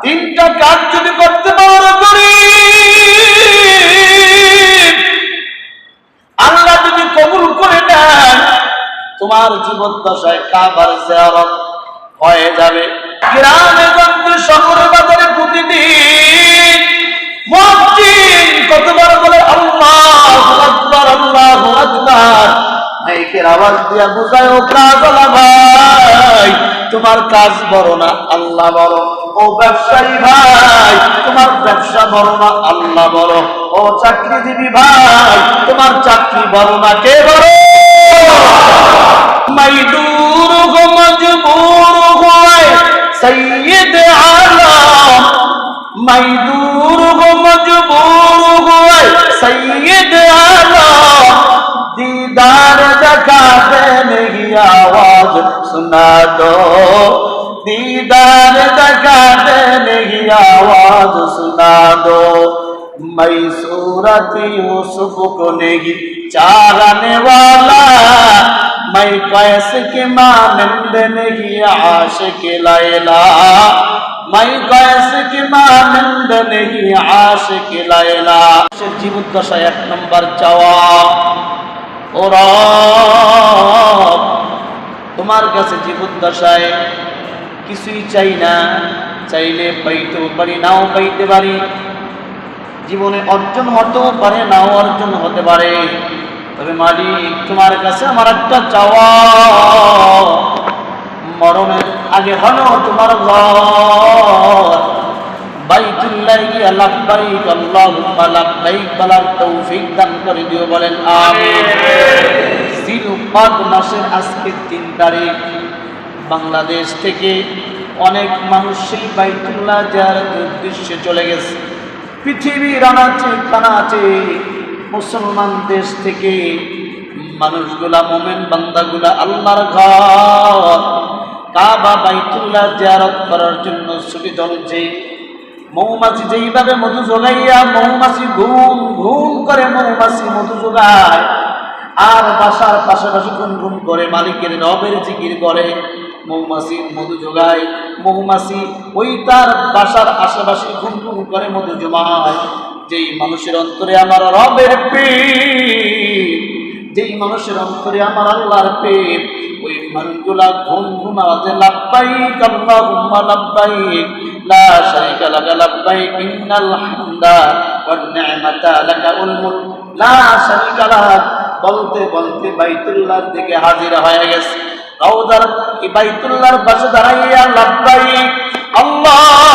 তিনটা কাজ যদি করতে পারো করি, আল্লাহ যদি কবুল করে নেন, তোমার জীবদ্দশায় কাবার জিয়ারত হয়ে যাবে। গ্রামে গঞ্জে শহরে বাজারে প্রতিদিন মুয়াজ্জিন কতবার বলে আল্লাহু আকবার, আল্লাহু আকবার। মাইকের আওয়াজ দিয়া বুঝায়, ও কাজলা ভাই, তোমার কাজ বড় না, আল্লাহ বড়। ও ব্যবসায়ী ভাই, তোমার ব্যবসা বড় না, আল্লাহ বড়। ও চাকরিজীবী ভাই, তোমার চাকরি বড় না, কে বড়? মাইদুর গো মজবুর হয় সৈয়দ আলম, মাইদুর গো মজবুর হয় সৈয়দ আলম, दीदार दिखाते नहीं आवाज सुना दो, दीदार दिखाते नहीं आवाज सुना दो। मैं सूरत यूसुफ को नहीं चाहने वाला, मैं कैसे के मानंद नहीं आशिक लैला, मैं कैसे के मानंद नहीं आशिक लैला। জীবদ্দশা এক নম্বর চাওয়া, ও রব, তোমার কাছে জীবদ্দশায় কিছুই চাই না, চাইলে পাইতেও পারি, নাও পাইতে পারি, জীবনে অর্জন হতেও পারে, নাও অর্জন হতে পারে। তবে মালিক, তোমার কাছে আমার একটা চাওয়া, মরণের আগে হলো তোমার ঘর বাইতুল্লাহ গিয়া লাব্বাইক আল্লাহুম্মা লাব্বাইক বলার তৌফিক দান করে দিও, বলেন আমিন। জিলকদ মাসের আজকে 3 তারিখ, বাংলাদেশ থেকে অনেক মানুষ সেই বাইতুল্লাহ জিয়ারতের উদ্দেশ্যে চলে গেছে। পৃথিবীর আনাচে কানাচে মুসলমান দেশ থেকে মানুষগুলা, মোমেন বান্দাগুলা আল্লাহর ঘর কাবা বাইতুল্লাহ জিয়ারত করার জন্য ছুটি চলছে। মৌমাছি যেইভাবে মধু জোগাইয়া, মৌমাছি ঘুম ঘুম করে মৌমাছি মধু জোগায়, আর বাসার পাশাপাশি গুনগুন করে মালিকের রবের জিকির করে, মৌমাছি মধু জোগায়। মৌমাছি ওই তার বাসার আশেপাশে গুনগুন করে মধু জমায়। যেই মানুষের অন্তরে আমার রবের প্রেম, যেই মানুষের অন্তরে আমার আল্লাহর প্রেম, ওই মানুষগুলা ঘুম ঘুম আওয়াজে লাব্বাইক আল্লাহুম্মা লাব্বাইক লা শারীকা লাকা লাব্বাইক ইন্নাল হামদা ওয়ান নি'মাতা লাকা ওয়াল মুলক লা শারীকা লাক বলতে বলতে বাইতুল্লাহর দিকে হাজির হয়ে গেছে। রওজার এই বাইতুল্লাহর পাশে দাঁড়াইয়া লাব্বাইক আল্লাহ